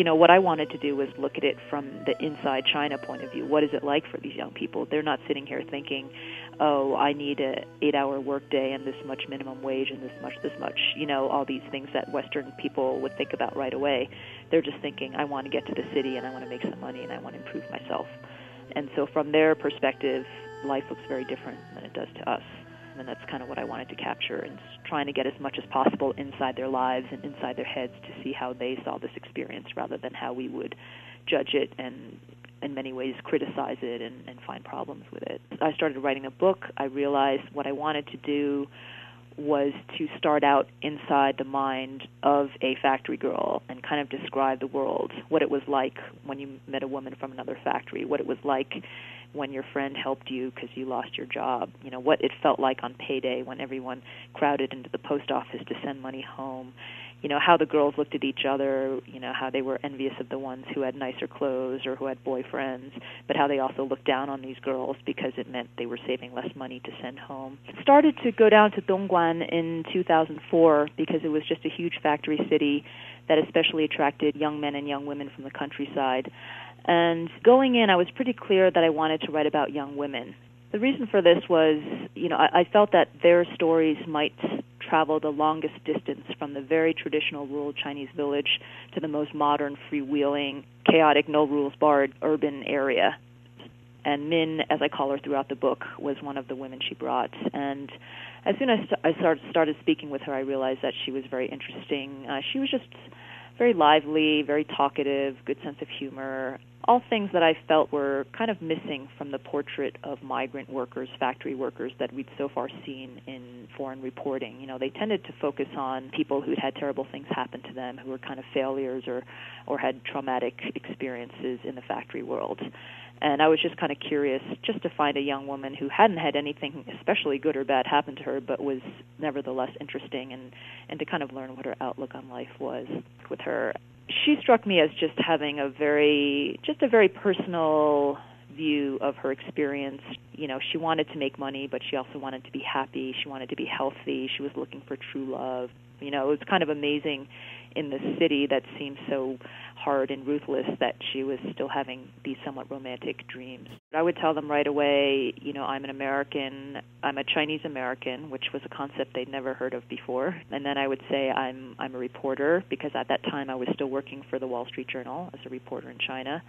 what I wanted to do was look at it from the inside China point of view. What is it like for these young people? They're not sitting here thinking, oh, I need a 8-hour workday and this much minimum wage and this much, all these things that Western people would think about right away. They're just thinking, I want to get to the city and I want to make some money and I want to improve myself. And so from their perspective, life looks very different than it does to us. And that's kind of what I wanted to capture, and trying to get as much as possible inside their lives and inside their heads to see how they saw this experience rather than how we would judge it and in many ways criticize it and find problems with it. I started writing a book. I realized what I wanted to do was to start out inside the mind of a factory girl and kind of describe the world, what it was like when you met a woman from another factory, what it was like when your friend helped you because you lost your job, what it felt like on payday when everyone crowded into the post office to send money home, how the girls looked at each other, how they were envious of the ones who had nicer clothes or who had boyfriends, but how they also looked down on these girls because it meant they were saving less money to send home. I started to go down to Dongguan in 2004 because it was just a huge factory city that especially attracted young men and young women from the countryside. And going in, I was pretty clear that I wanted to write about young women. The reason for this was, I felt that their stories might travel the longest distance from the very traditional rural Chinese village to the most modern, freewheeling, chaotic, no-rules-barred urban area. And Min, as I call her throughout the book, was one of the women she brought. And as soon as I started speaking with her, I realized that she was very interesting. She was just very lively, very talkative, good sense of humor, all things that I felt were kind of missing from the portrait of migrant workers, factory workers that we'd so far seen in foreign reporting. They tended to focus on people who'd had terrible things happen to them, who were kind of failures or had traumatic experiences in the factory world. And I was just kind of curious just to find a young woman who hadn't had anything especially good or bad happen to her, but was nevertheless interesting, and to kind of learn what her outlook on life was with her. She struck me as just having a very personal view of her experience. She wanted to make money, but she also wanted to be happy. She wanted to be healthy. She was looking for true love. It was kind of amazing in this city that seemed so hard and ruthless that she was still having these somewhat romantic dreams. I would tell them right away, I'm an American, I'm a Chinese American, which was a concept they'd never heard of before. And then I would say I'm a reporter, because at that time I was still working for the Wall Street Journal as a reporter in China.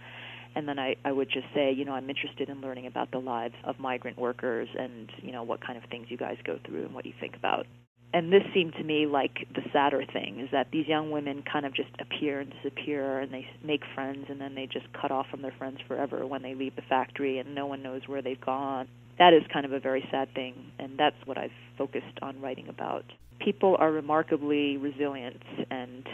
And then I would just say, I'm interested in learning about the lives of migrant workers and, what kind of things you guys go through and what you think about. And this seemed to me like the sadder thing, is that these young women kind of just appear and disappear, and they make friends, and then they just cut off from their friends forever when they leave the factory, and no one knows where they've gone. That is kind of a very sad thing, and that's what I've focused on writing about. People are remarkably resilient and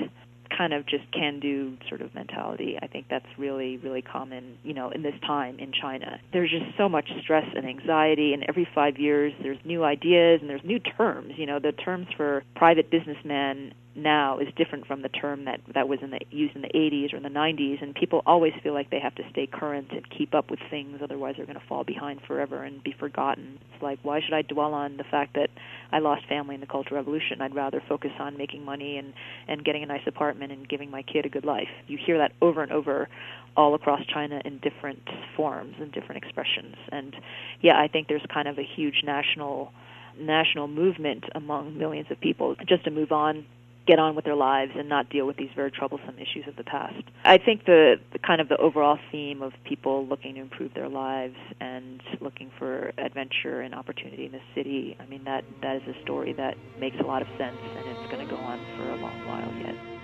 kind of just can-do sort of mentality. I think that's really, really common, in this time in China. There's just so much stress and anxiety, and every 5 years there's new ideas and there's new terms. The terms for private businessman now is different from the term that was used in the 80s or in the 90s, and people always feel like they have to stay current and keep up with things, otherwise they're going to fall behind forever and be forgotten. It's like, why should I dwell on the fact that I lost family in the Cultural Revolution? I'd rather focus on making money and getting a nice apartment and giving my kid a good life. You hear that over and over all across China in different forms and different expressions. And yeah, I think there's kind of a huge national movement among millions of people just to move on, get on with their lives, and not deal with these very troublesome issues of the past. I think the kind of the overall theme of people looking to improve their lives and looking for adventure and opportunity in the city, that is a story that makes a lot of sense, and it's going to go on for a long while yet.